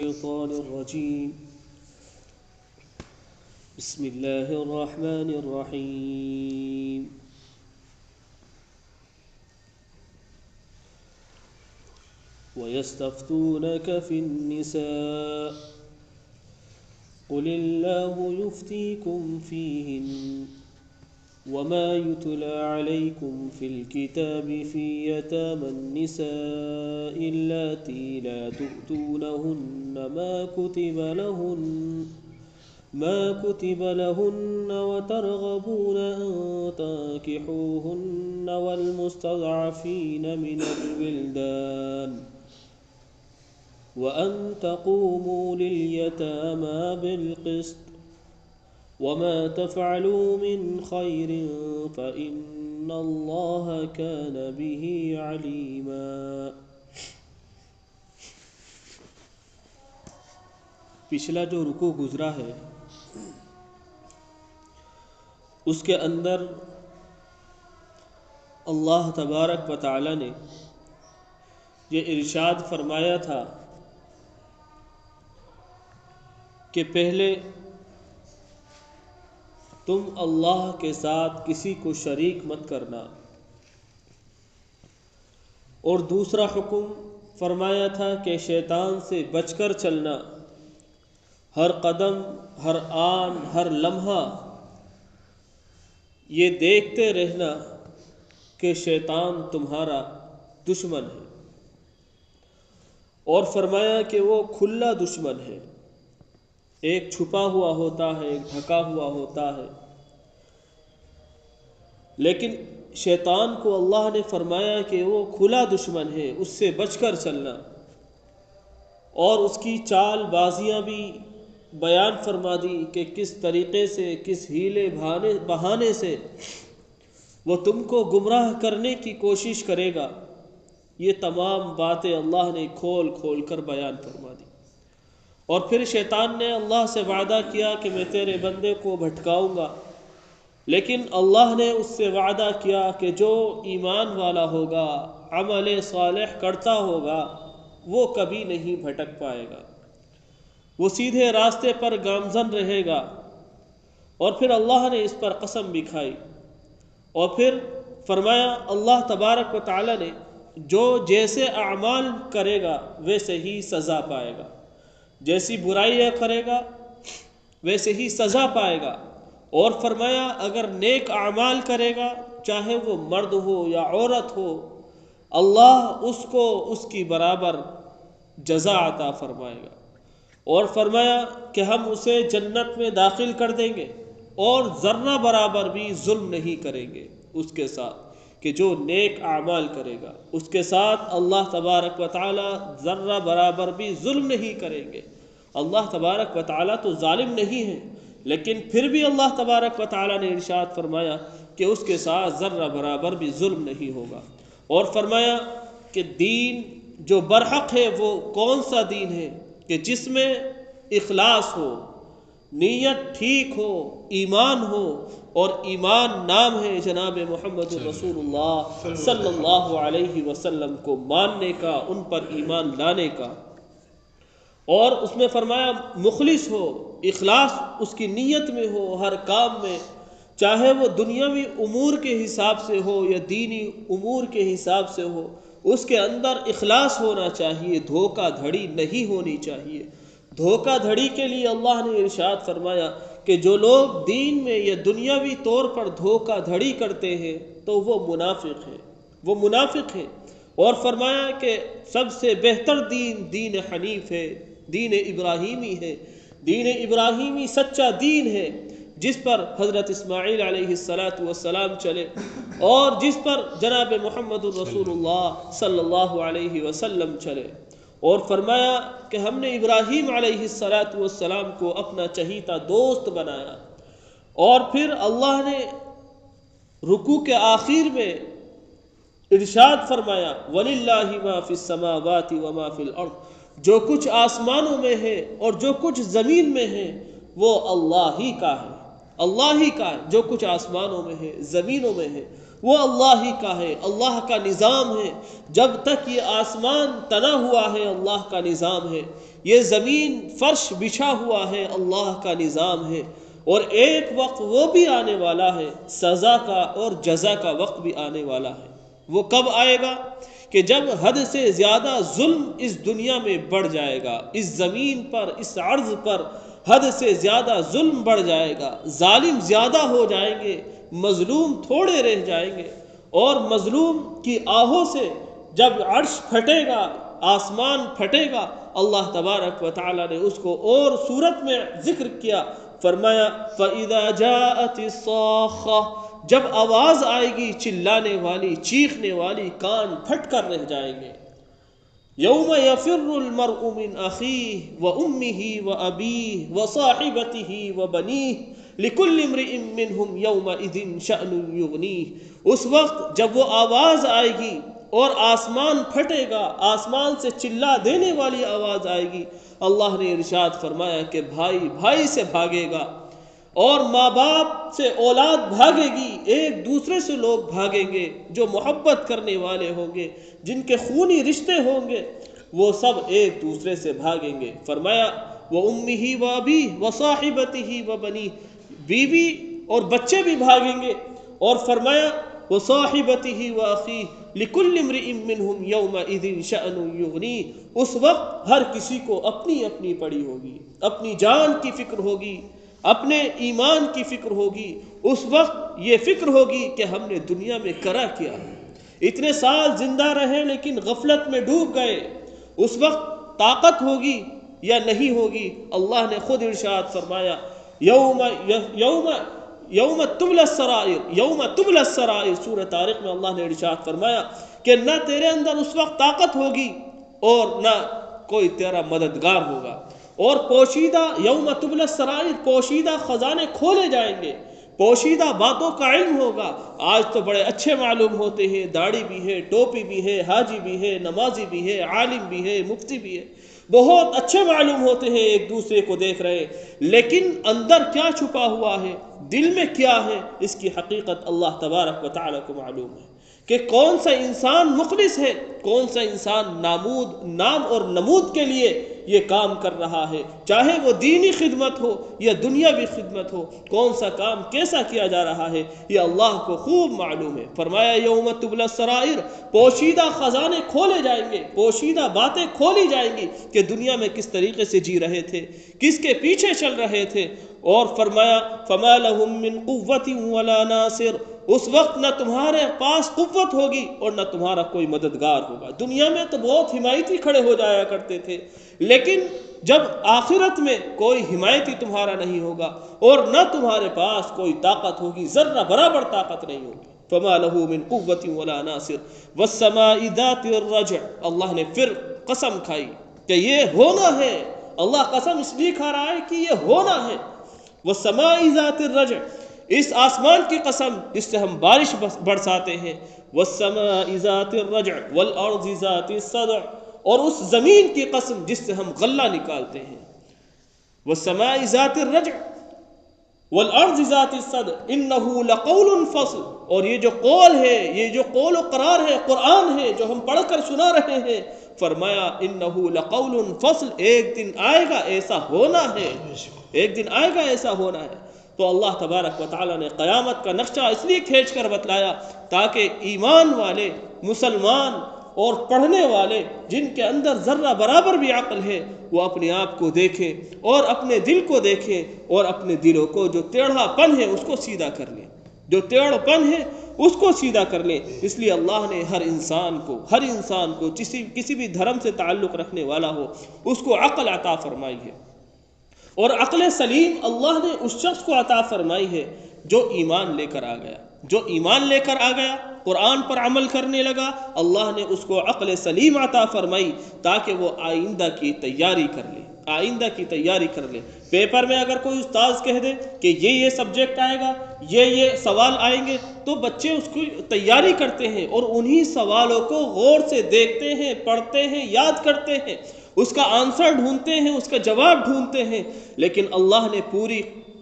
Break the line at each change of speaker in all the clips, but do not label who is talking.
الشيطان الرجيم بسم الله الرحمن الرحيم ويستفتونك في النساء قل الله يفتيكم فيهن وما يتلى عليكم في الكتاب في يتامى النساء اللاتي لا تؤتونهن ما كتب لهن وترغبون أن تنكحوهن والمستضعفين من الولدان وأن تقوموا لليتامى بالقسط وما تفعلوا من خير فإن الله كان به عليما۔ پچھلا جو رکوع گزرا ہے اس کے اندر اللہ تبارک و تعالی نے یہ ارشاد فرمایا تھا کہ پہلے تم اللہ کے ساتھ کسی کو شریک مت کرنا، اور دوسرا حکم فرمایا تھا کہ شیطان سے بچ کر چلنا، ہر قدم، ہر آن، ہر لمحہ یہ دیکھتے رہنا کہ شیطان تمہارا دشمن ہے، اور فرمایا کہ وہ کھلا دشمن ہے، ایک چھپا ہوا ہوتا ہے، ایک ڈھکا ہوا ہوتا ہے، لیکن شیطان کو اللہ نے فرمایا کہ وہ کھلا دشمن ہے، اس سے بچ کر چلنا، اور اس کی چال بازیاں بھی بیان فرما دی کہ کس طریقے سے، کس ہیلے بہانے سے وہ تم کو گمراہ کرنے کی کوشش کرے گا۔ یہ تمام باتیں اللہ نے کھول کھول کر بیان فرما دی، اور پھر شیطان نے اللہ سے وعدہ کیا کہ میں تیرے بندے کو بھٹکاؤں گا، لیکن اللہ نے اس سے وعدہ کیا کہ جو ایمان والا ہوگا، عمل صالح کرتا ہوگا، وہ کبھی نہیں بھٹک پائے گا، وہ سیدھے راستے پر گامزن رہے گا۔ اور پھر اللہ نے اس پر قسم بھی کھائی، اور پھر فرمایا اللہ تبارک و تعالی نے جو جیسے اعمال کرے گا ویسے ہی سزا پائے گا، جیسی برائیاں کرے گا ویسے ہی سزا پائے گا، اور فرمایا اگر نیک اعمال کرے گا، چاہے وہ مرد ہو یا عورت ہو، اللہ اس کو اس کی برابر جزا عطا فرمائے گا، اور فرمایا کہ ہم اسے جنت میں داخل کر دیں گے، اور ذرہ برابر بھی ظلم نہیں کریں گے اس کے ساتھ، کہ جو نیک اعمال کرے گا اس کے ساتھ اللہ تبارک و تعالی ذرہ برابر بھی ظلم نہیں کریں گے۔ اللہ تبارک و تعالی تو ظالم نہیں ہے، لیکن پھر بھی اللہ تبارک و تعالی نے ارشاد فرمایا کہ اس کے ساتھ ذرہ برابر بھی ظلم نہیں ہوگا، اور فرمایا کہ دین جو برحق ہے وہ کون سا دین ہے کہ جس میں اخلاص ہو، نیت ٹھیک ہو، ایمان ہو، اور ایمان نام ہے جناب محمد رسول اللہ صلی اللہ علیہ وسلم کو ماننے کا، ان پر ایمان لانے کا، اور اس میں فرمایا مخلص ہو، اخلاص اس کی نیت میں ہو، ہر کام میں، چاہے وہ دنیاوی امور کے حساب سے ہو یا دینی امور کے حساب سے ہو، اس کے اندر اخلاص ہونا چاہیے، دھوکہ دھڑی نہیں ہونی چاہیے۔ دھوکہ دھڑی کے لیے اللہ نے ارشاد فرمایا کہ جو لوگ دین میں یا دنیاوی طور پر دھوکہ دھڑی کرتے ہیں تو وہ منافق ہے، اور فرمایا کہ سب سے بہتر دین حنیف ہے، دین ابراہیمی ہے، دین ابراہیمی سچا دین ہے، جس پر حضرت اسماعیل علیہ السلام چلے، اور جس پر جناب محمد رسول اللہ صلی اللہ علیہ وسلم چلے، اور فرمایا کہ ہم نے ابراہیم علیہ السلام کو اپنا چہیتا دوست بنایا، اور پھر اللہ نے رکوع کے آخر میں ارشاد فرمایا وَلِلَّهِ مَا فِي السَّمَاوَاتِ وَمَا فِي الْأَرْضِ، جو کچھ آسمانوں میں ہے اور جو کچھ زمین میں ہے وہ اللہ ہی کا ہے، اللہ ہی کا ہے، جو کچھ آسمانوں میں ہے، زمینوں میں ہے، وہ اللہ ہی کا ہے، اللہ کا نظام ہے۔ جب تک یہ آسمان تنا ہوا ہے اللہ کا نظام ہے، یہ زمین فرش بچھا ہوا ہے اللہ کا نظام ہے، اور ایک وقت وہ بھی آنے والا ہے سزا کا اور جزا کا وقت بھی آنے والا ہے۔ وہ کب آئے گا؟ کہ جب حد سے زیادہ ظلم اس دنیا میں بڑھ جائے گا، اس زمین پر، اس عرض پر حد سے زیادہ ظلم بڑھ جائے گا، ظالم زیادہ ہو جائیں گے، مظلوم تھوڑے رہ جائیں گے، اور مظلوم کی آہوں سے جب عرش پھٹے گا، آسمان پھٹے گا، اللہ تبارک و تعالی نے اس کو اور صورت میں ذکر کیا، فرمایا فَإِذَا جَاءَتِ الصَّاخَّةُ، جب آواز آئے گی چلانے والی، چیخنے والی، کان پھٹ کر رہ جائیں گے۔ یوم یفر المرء من اخیہ وامہ وابیہ وصاحبتہ وبنیہ لکل امرئ منہم یومئذ شأن یغنیہ، اس وقت جب وہ آواز آئے گی اور آسمان پھٹے گا، آسمان سے چلا دینے والی آواز آئے گی، اللہ نے ارشاد فرمایا کہ بھائی بھائی سے بھاگے گا، اور ماں باپ سے اولاد بھاگے گی، ایک دوسرے سے لوگ بھاگیں گے، جو محبت کرنے والے ہوں گے، جن کے خونی رشتے ہوں گے، وہ سب ایک دوسرے سے بھاگیں گے۔ فرمایا وَأُمِّهِ وَأَبِيهِ وَصَاحِبَتِهِ وَبَنِيهِ، بیوی اور بچے بھی بھاگیں گے، اور فرمایا وَصَاحِبَتِهِ وَأَخِيهِ لِكُلِّ امْرِئٍ مِّنْهُمْ يَوْمَئِذٍ شَأْنٌ يُغْنِيهِ، اس وقت ہر کسی کو اپنی اپنی پڑی ہوگی، اپنی جان کی فکر ہوگی، اپنے ایمان کی فکر ہوگی، اس وقت یہ فکر ہوگی کہ ہم نے دنیا میں کرا کیا، اتنے سال زندہ رہے لیکن غفلت میں ڈوب گئے، اس وقت طاقت ہوگی یا نہیں ہوگی۔ اللہ نے خود ارشاد فرمایا یوم تبلی السرائر، یوم تبلی السرائر، سورہ طارق میں اللہ نے ارشاد فرمایا کہ نہ تیرے اندر اس وقت طاقت ہوگی اور نہ کوئی تیرا مددگار ہوگا، اور پوشیدہ یوم تبلی السرائر، پوشیدہ خزانے کھولے جائیں گے، پوشیدہ باتوں کا علم ہوگا۔ آج تو بڑے اچھے معلوم ہوتے ہیں، داڑھی بھی ہے، ٹوپی بھی ہے، حاجی بھی ہے، نمازی بھی ہے، عالم بھی ہے، مفتی بھی ہے، بہت اچھے معلوم ہوتے ہیں، ایک دوسرے کو دیکھ رہے ہیں، لیکن اندر کیا چھپا ہوا ہے، دل میں کیا ہے، اس کی حقیقت اللہ تبارک و تعالی کو معلوم ہے کہ کون سا انسان مخلص ہے، کون سا انسان نام اور نمود کے لیے یہ کام کر رہا ہے، چاہے وہ دینی خدمت ہو یا دنیاوی خدمت ہو، کون سا کام کیسا کیا جا رہا ہے، یہ اللہ کو خوب معلوم ہے۔ فرمایا یوم تبلی السرائر، پوشیدہ خزانے کھولے جائیں گے، پوشیدہ باتیں کھولی جائیں گی کہ دنیا میں کس طریقے سے جی رہے تھے، کس کے پیچھے چل رہے تھے، اور فرمایا فما لهم من قوت ولا ناصر، اس وقت نہ تمہارے پاس قوت ہوگی اور نہ تمہارا کوئی مددگار ہوگا۔ دنیا میں تو بہت حمایتی کھڑے ہو جایا کرتے تھے، لیکن جب آخرت میں کوئی حمایتی تمہارا نہیں ہوگا اور نہ تمہارے پاس کوئی طاقت ہوگی، ذرہ برابر طاقت نہیں ہوگی۔ فما له من قوت ولا ناصر والسماء ذات الرجع، اللہ نے پھر قسم کھائی کہ یہ ہونا ہے، اللہ قسم اس لیے کھا رہا ہے کہ یہ ہونا ہے۔ والسماء ذات الرجع، اس آسمان کی قسم جس سے ہم بارش برساتے ہیں، والسماء ذات الرجع والارض ذات الصدع، اور اس زمین کی قسم جس سے ہم غلہ نکالتے ہیں، والسماء ذات الرجع والارض ذات الصدع انه لقول فصل، اور یہ جو قول ہے، یہ جو قول و قرار ہے، قرآن ہے جو ہم پڑھ کر سنا رہے ہیں، فرمایا انه لقول فصل، ایک دن آئے گا ایسا ہونا ہے، ایک دن آئے گا ایسا ہونا ہے۔ تو اللہ تبارک و تعالیٰ نے قیامت کا نقشہ اس لیے کھینچ کر بتلایا تاکہ ایمان والے مسلمان اور پڑھنے والے جن کے اندر ذرہ برابر بھی عقل ہے، وہ اپنے آپ کو دیکھیں اور اپنے دل کو دیکھیں، اور اپنے دلوں کو جو ٹیڑھا پن ہے اس کو سیدھا کر لیں، جو ٹیڑھ پن ہے اس کو سیدھا کر لیں۔ اس لیے اللہ نے ہر انسان کو کسی بھی دھرم سے تعلق رکھنے والا ہو، اس کو عقل عطا فرمائی ہے، اور عقل سلیم اللہ نے اس شخص کو عطا فرمائی ہے جو ایمان لے کر آ گیا، جو ایمان لے کر آ گیا، قرآن پر عمل کرنے لگا، اللہ نے اس کو عقل سلیم عطا فرمائی تاکہ وہ آئندہ کی تیاری کر لے، آئندہ کی تیاری کر لے۔ پیپر میں اگر کوئی استاذ کہہ دے کہ یہ سبجیکٹ آئے گا، یہ سوال آئیں گے، تو بچے اس کی تیاری کرتے ہیں اور انہی سوالوں کو غور سے دیکھتے ہیں، پڑھتے ہیں، یاد کرتے ہیں، اس کا آنسر ڈھونڈتے ہیں، اس کا جواب ڈھونڈتے ہیں۔ لیکن اللہ نے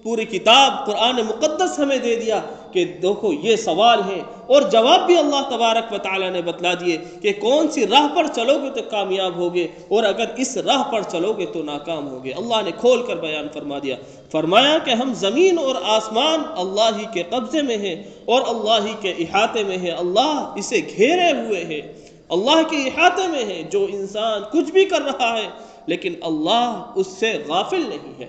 پوری کتاب قرآن مقدس ہمیں دے دیا کہ دیکھو یہ سوال ہے، اور جواب بھی اللہ تبارک و تعالیٰ نے بتلا دیے کہ کون سی راہ پر چلو گے تو کامیاب ہوگے، اور اگر اس راہ پر چلو گے تو ناکام ہوگے۔ اللہ نے کھول کر بیان فرما دیا، فرمایا کہ ہم زمین اور آسمان اللہ ہی کے قبضے میں ہیں اور اللہ ہی کے احاطے میں ہے، اللہ اسے گھیرے ہوئے ہے، اللہ کے احاطے میں ہے۔ جو انسان کچھ بھی کر رہا ہے لیکن اللہ اس سے غافل نہیں ہے۔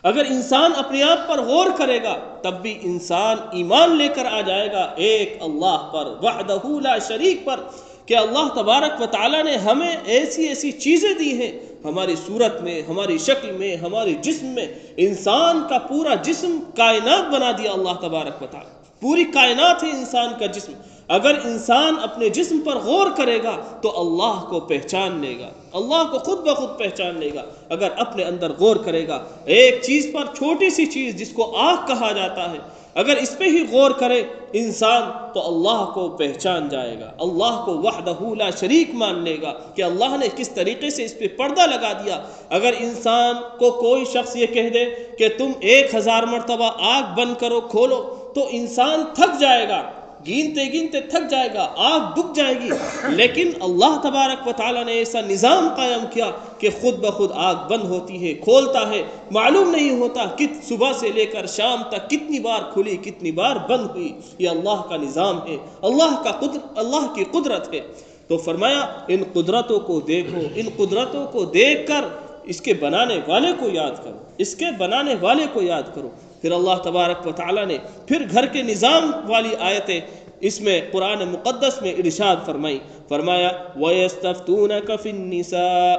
اگر انسان اپنے آپ پر غور کرے گا تب بھی انسان ایمان لے کر آ جائے گا ایک اللہ پر، وحدہ لا شریک پر، کہ اللہ تبارک و تعالیٰ نے ہمیں ایسی ایسی چیزیں دی ہیں، ہماری صورت میں، ہماری شکل میں، ہماری جسم میں۔ انسان کا پورا جسم کائنات بنا دیا اللہ تبارک و تعالیٰ، پوری کائنات ہے انسان کا جسم۔ اگر انسان اپنے جسم پر غور کرے گا تو اللہ کو پہچان لے گا، اللہ کو خود بخود پہچان لے گا۔ اگر اپنے اندر غور کرے گا ایک چیز پر، چھوٹی سی چیز جس کو آنکھ کہا جاتا ہے، اگر اس پہ ہی غور کرے انسان تو اللہ کو پہچان جائے گا، اللہ کو وحدہ لا شریک مان لے گا کہ اللہ نے کس طریقے سے اس پہ پردہ لگا دیا۔ اگر انسان کو کوئی شخص یہ کہہ دے کہ تم 1000 مرتبہ آنکھ بند کرو کھولو، تو انسان تھک جائے گا، گنتے گنتے تھک جائے گا، آنکھ دکھ جائے گی۔ لیکن اللہ تبارک و تعالیٰ نے ایسا نظام قائم کیا کہ خود بخود آنکھ بند ہوتی ہے، کھولتا ہے، معلوم نہیں ہوتا کہ صبح سے لے کر شام تک کتنی بار کھلی کتنی بار بند ہوئی۔ یہ اللہ کا نظام ہے، اللہ کی قدرت ہے۔ تو فرمایا ان قدرتوں کو دیکھو، ان قدرتوں کو دیکھ کر اس کے بنانے والے کو یاد کرو، اس کے بنانے والے کو یاد کرو۔ پھر اللہ تبارک و تعالیٰ نے پھر گھر کے نظام والی آیتیں اس میں قرآن مقدس میں ارشاد فرمائی، فرمایا وَيَسْتَفْتُونَكَ فِي النِّسَاءِ،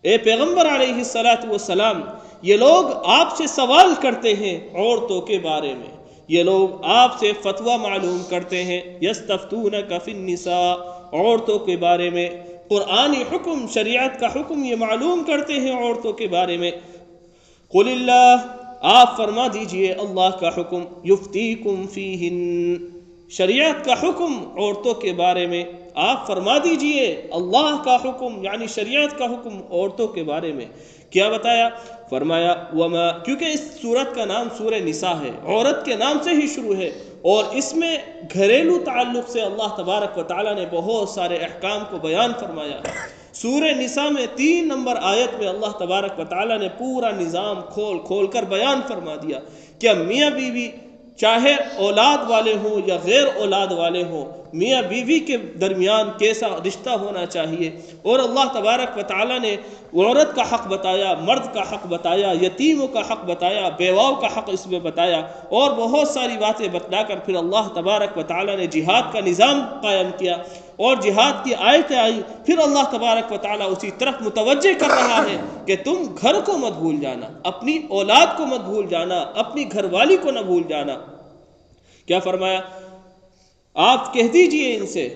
اے پیغمبر علیہ السلام، یہ لوگ آپ سے سوال کرتے ہیں عورتوں کے بارے میں، یہ لوگ آپ سے فتویٰ معلوم کرتے ہیں، یستفتونک فی النساء، عورتوں کے بارے میں قرآنی حکم، شریعت کا حکم یہ معلوم کرتے ہیں عورتوں کے بارے میں۔ قل اللہ، آپ فرما دیجئے اللہ کا حکم، یفتیکم فیہن، شریعت کا حکم عورتوں کے بارے میں آپ فرما دیجئے اللہ کا حکم، یعنی شریعت کا حکم عورتوں کے بارے میں کیا بتایا؟ فرمایا وما، کیونکہ اس سورت کا نام سورہ نساء ہے، عورت کے نام سے ہی شروع ہے، اور اس میں گھریلو تعلق سے اللہ تبارک و تعالیٰ نے بہت سارے احکام کو بیان فرمایا ہے۔ سورہ نساء میں 3 نمبر آیت میں اللہ تبارک و تعالیٰ نے پورا نظام کھول کھول کر بیان فرما دیا کہ میاں بیوی چاہے اولاد والے ہوں یا غیر اولاد والے ہوں، میاں بیوی کے درمیان کیسا رشتہ ہونا چاہیے، اور اللہ تبارک و تعالیٰ نے عورت کا حق بتایا، مرد کا حق بتایا، یتیموں کا حق بتایا، بیواؤں کا حق اس میں بتایا، اور بہت ساری باتیں بتلا کر پھر اللہ تبارک و تعالیٰ نے جہاد کا نظام قائم کیا، اور جہاد کی آیتیں آئی۔ پھر اللہ تبارک و تعالیٰ اسی طرف متوجہ کر رہا ہے کہ تم گھر کو مت بھول جانا، اپنی اولاد کو مت بھول جانا، اپنی گھر والی کو نہ بھول جانا۔ کیا فرمایا؟ آپ کہہ دیجئے ان سے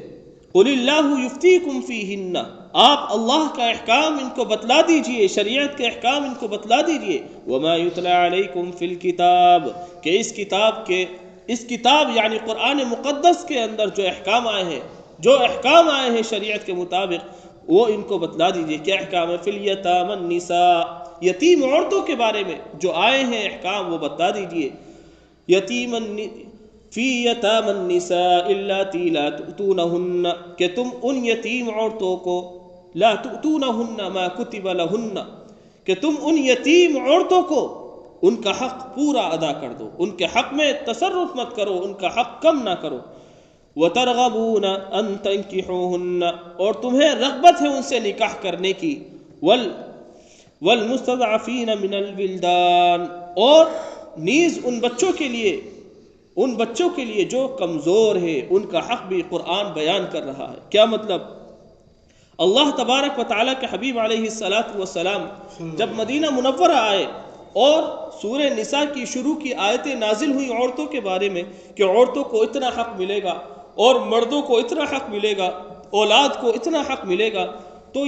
قل اللہ یفتیکم فیہن، آپ اللہ کا احکام ان کو بتلا دیجئے، شریعت کے احکام ان کو بتلا دیجئے۔ وما یتلی علیکم فی الکتاب، کہ اس کتاب یعنی قرآن مقدس کے اندر جو احکام آئے ہیں شریعت کے مطابق وہ ان کو بتلا دیجئے۔ کیا احکام ہے؟ فی الیتامی النساء، یتیم عورتوں کے بارے میں جو آئے ہیں احکام وہ بتا دیجئے۔ فی یتامی النساء اللاتی لا تؤتونہن، کہ تم ان یتیم عورتوں کو، لا تؤتونہن ما کتب لہن، کہ تم ان یتیم عورتوں کو ان کا حق پورا ادا کر دو، ان کے حق میں تصرف مت کرو، ان کا حق کم نہ کرو۔ وَتَرْغَبُونَ أَن تَنْكِحُوهُنَّ، اور تمہیں رغبت ہے ان سے نکاح کرنے کی۔ وَالْمُسْتَضْعَفِينَ مِنَ الْوِلْدَانِ، اور نیز ان بچوں کے لیے جو کمزور ہے ان کا حق بھی قرآن بیان کر رہا ہے۔ کیا مطلب؟ اللہ تبارک و تعالیٰ کے حبیب علیہ السلام جب مدینہ منورہ آئے اور سورہ نساء کی شروع کی آیتیں نازل ہوئی عورتوں کے بارے میں کہ عورتوں کو اتنا حق ملے گا اور مردوں کو اتنا حق ملے گا، اولاد کو اتنا حق ملے گا، تو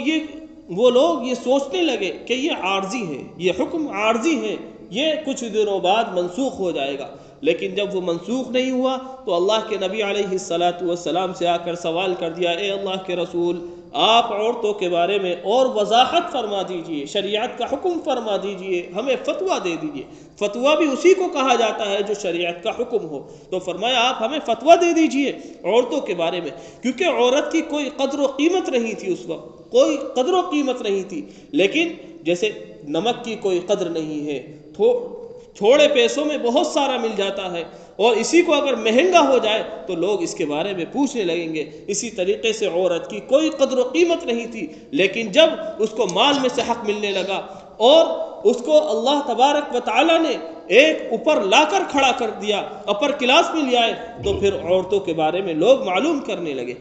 وہ لوگ یہ سوچنے لگے کہ یہ عارضی ہے، یہ حکم عارضی ہے، یہ کچھ دنوں بعد منسوخ ہو جائے گا۔ لیکن جب وہ منسوخ نہیں ہوا تو اللہ کے نبی علیہ السلام سے آ کر سوال کر دیا، اے اللہ کے رسول، آپ عورتوں کے بارے میں اور وضاحت فرما دیجئے، شریعت کا حکم فرما دیجئے، ہمیں فتویٰ دے دیجئے۔ فتویٰ بھی اسی کو کہا جاتا ہے جو شریعت کا حکم ہو۔ تو فرمایا آپ ہمیں فتویٰ دے دیجئے عورتوں کے بارے میں، کیونکہ عورت کی کوئی قدر و قیمت نہیں تھی اس وقت، کوئی قدر و قیمت نہیں تھی، لیکن جیسے نمک کی کوئی قدر نہیں ہے، تھوڑے پیسوں میں بہت سارا مل جاتا ہے، اور اسی کو اگر مہنگا ہو جائے تو لوگ اس کے بارے میں پوچھنے لگیں گے۔ اسی طریقے سے عورت کی کوئی قدر و قیمت نہیں تھی، لیکن جب اس کو مال میں سے حق ملنے لگا اور اس کو اللہ تبارک و تعالی نے ایک اوپر لا کر کھڑا کر دیا، اپر کلاس میں لے آئے، تو پھر عورتوں کے بارے میں لوگ معلوم کرنے لگے۔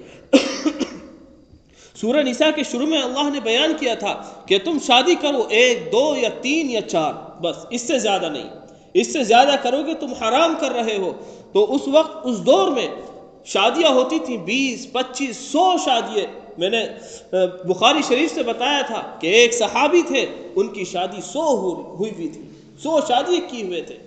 سورہ نساء کے شروع میں اللہ نے بیان کیا تھا کہ تم شادی کرو 1 2 یا 3 یا 4، بس اس سے زیادہ نہیں، اس سے زیادہ کرو گے تم حرام کر رہے ہو۔ تو اس وقت اس دور میں شادیاں ہوتی تھیں 20 25 100 شادیاں۔ میں نے بخاری شریف سے بتایا تھا کہ ایک صحابی تھے، ان کی شادی 100 ہوئی ہوئی تھی، 100 شادی کی ہوئے تھے،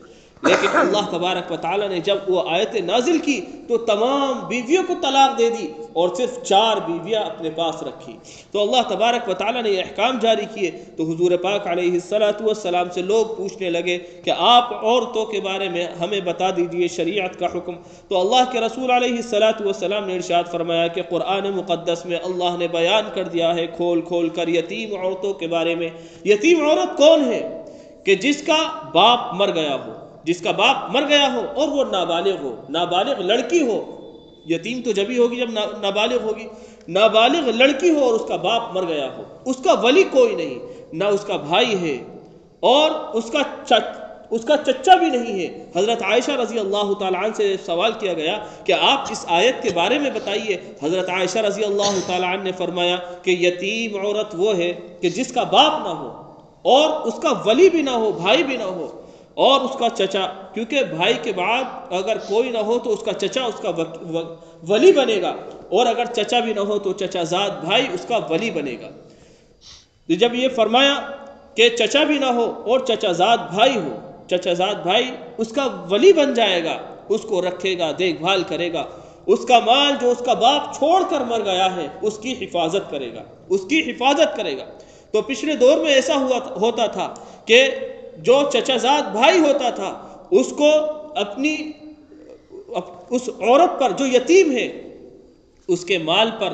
لیکن اللہ تبارک و تعالیٰ نے جب وہ آیت نازل کی تو تمام بیویوں کو طلاق دے دی اور صرف 4 بیویاں اپنے پاس رکھی۔ تو اللہ تبارک و تعالیٰ نے یہ احکام جاری کیے، تو حضور پاک علیہ السلام سے لوگ پوچھنے لگے کہ آپ عورتوں کے بارے میں ہمیں بتا دیجئے شریعت کا حکم۔ تو اللہ کے رسول علیہ السلام نے ارشاد فرمایا کہ قرآن مقدس میں اللہ نے بیان کر دیا ہے کھول کھول کر یتیم عورتوں کے بارے میں۔ یتیم عورت کون ہے؟ کہ جس کا باپ مر گیا ہو، جس کا باپ مر گیا ہو اور وہ نابالغ ہو، نابالغ لڑکی ہو۔ یتیم تو جبھی ہوگی جب نابالغ ہوگی، نابالغ لڑکی ہو اور اس کا باپ مر گیا ہو، اس کا ولی کوئی نہیں، نہ اس کا بھائی ہے اور اس کا چچا بھی نہیں ہے۔ حضرت عائشہ رضی اللہ تعالیٰ عنہ سے سوال کیا گیا کہ آپ اس آیت کے بارے میں بتائیے۔ حضرت عائشہ رضی اللہ تعالیٰ عنہ نے فرمایا کہ یتیم عورت وہ ہے کہ جس کا باپ نہ ہو اور اس کا ولی بھی نہ ہو، بھائی بھی نہ ہو، اور اس کا چچا، کیونکہ بھائی کے بعد اگر کوئی نہ ہو تو اس کا چچا اس کا ولی بنے گا، اور اگر چچا بھی نہ ہو تو چچا زاد بھائی اس کا ولی بنے گا۔ جب یہ فرمایا کہ چچا بھی نہ ہو اور چچا زاد بھائی ہو، چچا زاد بھائی اس کا ولی بن جائے گا، اس کو رکھے گا، دیکھ بھال کرے گا، اس کا مال جو اس کا باپ چھوڑ کر مر گیا ہے اس کی حفاظت کرے گا، اس کی حفاظت کرے گا۔ تو پچھلے دور میں ایسا ہوتا تھا کہ جو چچا زاد بھائی ہوتا تھا اس کو اپنی اس عورت پر جو یتیم ہے اس کے مال پر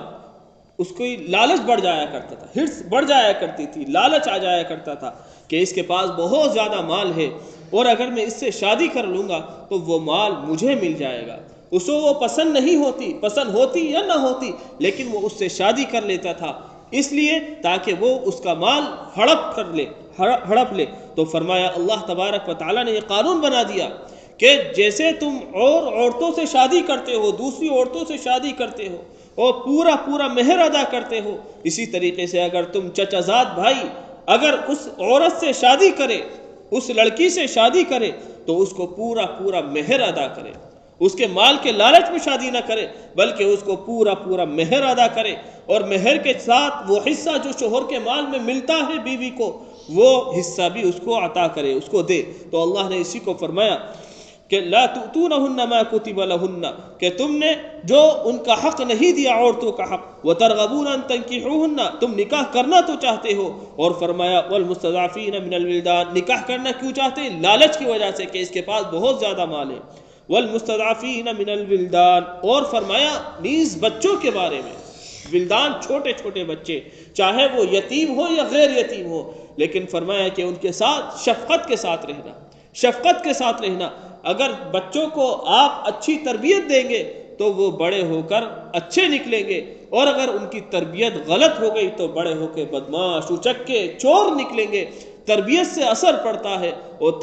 اس کو لالچ بڑھ جایا کرتا تھا، ہرس بڑھ جایا کرتی تھی، لالچ آ جایا کرتا تھا کہ اس کے پاس بہت زیادہ مال ہے اور اگر میں اس سے شادی کر لوں گا تو وہ مال مجھے مل جائے گا۔ اس کو وہ پسند نہیں ہوتی، پسند ہوتی یا نہ ہوتی، لیکن وہ اس سے شادی کر لیتا تھا، اس لیے تاکہ وہ اس کا مال ہڑپ لے۔ تو فرمایا اللہ تبارک و تعالیٰ نے یہ قانون بنا دیا کہ جیسے تم اور عورتوں سے شادی کرتے ہو، دوسری عورتوں سے شادی کرتے ہو اور پورا مہر ادا کرتے ہو، اسی طریقے سے اگر تم چچا زاد بھائی اگر اس عورت سے شادی کرے، اس لڑکی سے شادی کرے تو اس کو پورا مہر ادا کرے، اس کے مال کے لالچ میں شادی نہ کرے بلکہ اس کو پورا مہر ادا کرے، اور مہر کے ساتھ وہ حصہ جو شوہر کے مال میں ملتا ہے بیوی کو وہ حصہ بھی اس کو عطا کرے، اس کو دے۔ تو اللہ نے اسی کو فرمایا کہ لا تؤتونہن ما کتب لہن، کہ تم نے جو ان کا حق نہیں دیا عورتوں کا حق، وترغبون ان تنکحوہن، تم نکاح کرنا تو چاہتے ہو، اور فرمایا والمستضعفین من الولدان، نکاح کرنا کیوں چاہتے ہیں؟ لالچ کی وجہ سے کہ اس کے پاس بہت زیادہ مال ہے، والمستضعفین من الولدان، اور فرمایا نیز بچوں کے بارے میں، ولدان چھوٹے بچے، چاہے وہ یتیم ہو یا غیر یتیم ہو، لیکن فرمایا کہ ان کے ساتھ شفقت کے ساتھ رہنا، شفقت کے ساتھ رہنا۔ اگر بچوں کو آپ اچھی تربیت دیں گے تو وہ بڑے ہو کر اچھے نکلیں گے، اور اگر ان کی تربیت غلط ہو گئی تو بڑے ہو کے بدماش، اچکے، چور نکلیں گے۔ تربیت سے اثر پڑتا ہے، اور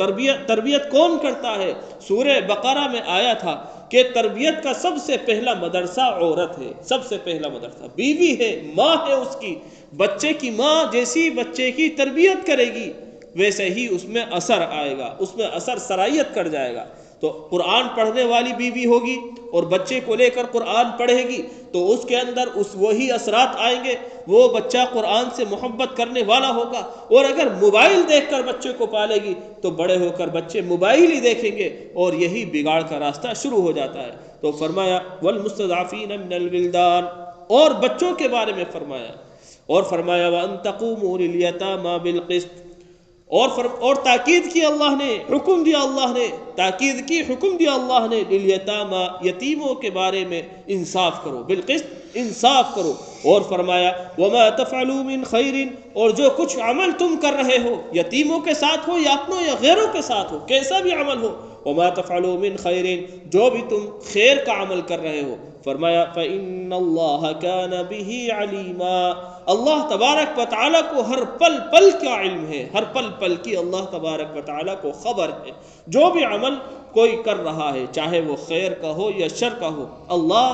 تربیت کون کرتا ہے؟ سورہ بقرہ میں آیا تھا کہ تربیت کا سب سے پہلا مدرسہ عورت ہے، سب سے پہلا مدرسہ بیوی ہے، ماں ہے اس کی۔ بچے کی ماں جیسی بچے کی تربیت کرے گی ویسے ہی اس میں اثر آئے گا، اس میں اثر سرائیت کر جائے گا۔ تو قرآن پڑھنے والی بیوی ہوگی اور بچے کو لے کر قرآن پڑھے گی تو اس کے اندر وہی اثرات آئیں گے، وہ بچہ قرآن سے محبت کرنے والا ہوگا۔ اور اگر موبائل دیکھ کر بچے کو پالے گی تو بڑے ہو کر بچے موبائل ہی دیکھیں گے، اور یہی بگاڑ کا راستہ شروع ہو جاتا ہے۔ تو فرمایا والمستضعفین من الولدان، اور بچوں کے بارے میں فرمایا، اور فرمایا وَأَن تَقُومُوا لِلْيَتَامَى بِالْقِسْطِ، اور تاکید کی اللہ نے، حکم دیا اللہ نے، تاکید کی، حکم دیا اللہ نے لِلْيَتَامَى، یتیموں کے بارے میں انصاف کرو، بالقسط انصاف کرو، اور فرمایا وَمَا تَفْعَلُوا مِنْ خَيْرٍ، اور جو کچھ عمل تم کر رہے ہو، یتیموں کے ساتھ ہو یا اپنوں یا غیروں کے ساتھ ہو، کیسا بھی عمل ہو، وَمَا تَفْعَلُوا مِنْ خَيْرٍ، جو بھی تم خیر کا عمل کر رہے ہو، فرمایا فَإِنَّ اللَّهَ كَانَ بِهِ عَلِيمًا، اللہ تبارک و تعالیٰ کو ہر پل پل کا علم ہے، ہر پل پل کی اللہ تبارک و تعالیٰ کو خبر ہے، جو بھی عمل کوئی کر رہا ہے، چاہے وہ خیر کا ہو یا شر کا ہو، اللہ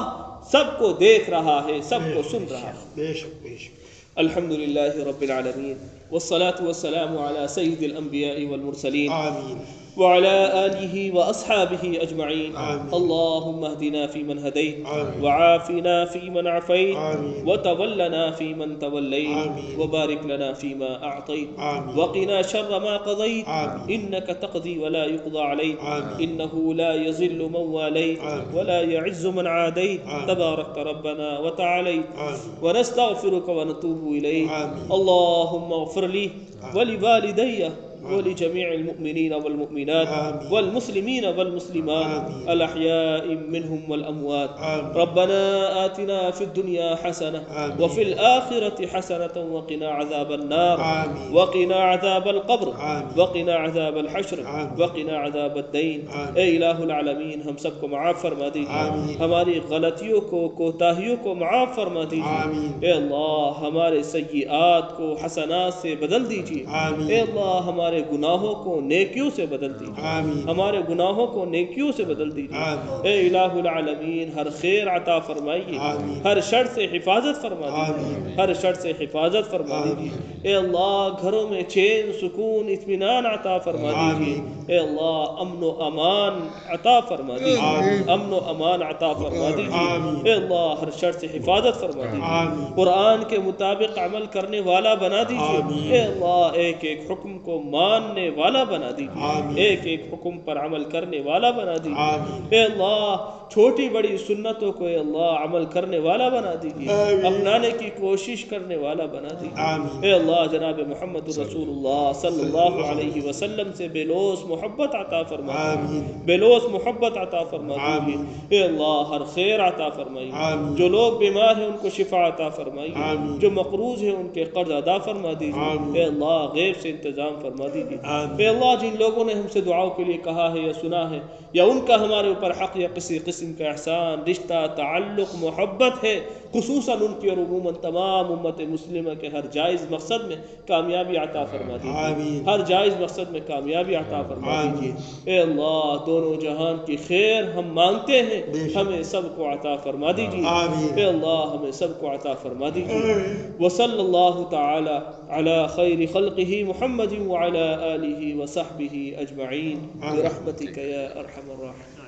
سب کو دیکھ رہا ہے، سب کو سن رہا ہے۔
بے شک بے شک۔
الحمدللہ رب العالمین، والصلاة والسلام على سید الانبیاء والمرسلین
آمین
وعلى آلہ وأصحابہ اجمعین۔
آمین
اللہم اہدنا فیمن ہدیت،
آمین
وعافنا فیمن عفیت،
آمین
وتولنا فیمن تولیت،
آمین
وبارک لنا فیما اعطیت،
آمین
وقنا شر ما قضیت،
آمین
انک تقضی ولا يقضى علیک،
آمین
انہ لا یذل من والیت
آمین
ولا يعز من عادیت،
آمین
تبارکت ربنا وتعالیت،
آمین
ونستغفرك ونتوب إليك،
آمين.
اللهم اغفر لي ولوالدي
آمين.
ولجميع المؤمنين والمؤمنات
آمين.
والمسلمين والمسلمات
آمين.
الأحياء منهم والأموات،
آمين.
ربنا آتنا في الدنيا حسنة
آمين.
وفي الآخرة حسنة وقنا عذاب النار،
آمين.
وقنا عذاب القبر،
آمين.
وقنا عذاب الحشر،
آمين.
وقنا عذاب الدين۔
آمين.
اے الہ العالمین، ہم سب کو معاف فرما دیجیے،
آمین۔
ہماری غلطیوں کو، کوتاہیوں کو معاف فرما دیجیے،
آمین۔
اے اللہ ہمارے سیئات کو حسنات سے بدل دیجیے،
آمین۔
اے اللہ ہمارے گناہوں کو نیکیوں سے بدل دیجیے،
آمین۔
ہمارے گناہوں کو نیکیوں سے بدل دیجیے،
آمین۔
اے الہ العالمین ہر خیر عطا فرمائیے،
آمین۔
ہر شر سے حفاظت فرما دیجیے،
آمین۔
ہر شر سے حفاظت فرما دیجیے،
آمین۔
اے اللہ گھروں میں چین، سکون، اطمینان عطا فرما دیجیے،
آمین۔
اے اللہ امن و امان عطا فرما دیجیے،
آمین۔
امن و امان عطا فرما دیجیے،
آمین۔
اے اللہ ہر شر سے حفاظت فرما دیجیے،
آمین۔
قرآن کے مطابق عمل کرنے والا بنا دیجیے،
آمین۔
اے اللہ ایک ایک حکم کو ماننے والا بنا دیجیے،
آمین۔
ایک ایک حکم پر عمل کرنے والا بنا دیجیے،
آمین۔
اے اللہ چھوٹی بڑی سنتوں کو اے اللہ عمل کرنے والا بنا دیجیے،
آمین۔
اپنانے کی کوشش کرنے والا بنا دیجیے،
آمین۔
اے اللہ جناب محمد رسول اللہ صلی اللہ علیہ وسلم سے بے لوث محبت عطا فرما دیجیے،
آمین۔
بے لوث محبت عطا فرما دیجیے،
آمین۔
اے اللہ ہر خیر عطا فرمائیے،
آمین۔
جو لوگ بیمار ہیں ان کو شفا عطا فرمائیے،
آمین۔
جو مقروض ہیں ان کے قرض ادا فرما دیجیے،
آمین۔
اے اللہ غیب سے انتظام فرما دیجیے،
آمین۔
اے اللہ جن لوگوں نے ہم سے دعاؤں کے لیے کہا ہے یا سنا ہے، یا ان کا ہمارے اوپر حق یا کسی قسم کا احسان، رشتہ، تعلق، محبت ہے، خصوصاً ان کی اور عموماً تمام امت مسلمہ کے ہر جائز مقصد میں کامیابی عطا فرما دیجیے،
آمین۔
ہر جائز مقصد میں کامیابی عطا فرما
آمین۔
دیجیے، اے اللہ دونوں جہان کی خیر ہم مانگتے ہیں،
بے شک۔
ہمیں سب کو عطا فرما دیجیے،
آمین۔
اے اللہ ہمیں سب کو عطا فرما دیجیے،
آمین۔
وصلی اللہ تعالی علی خیر خلقہ محمد وعلی آلہ وصحبہ اجمعین
آمین۔
برحمتک یا ارحم الراحمین۔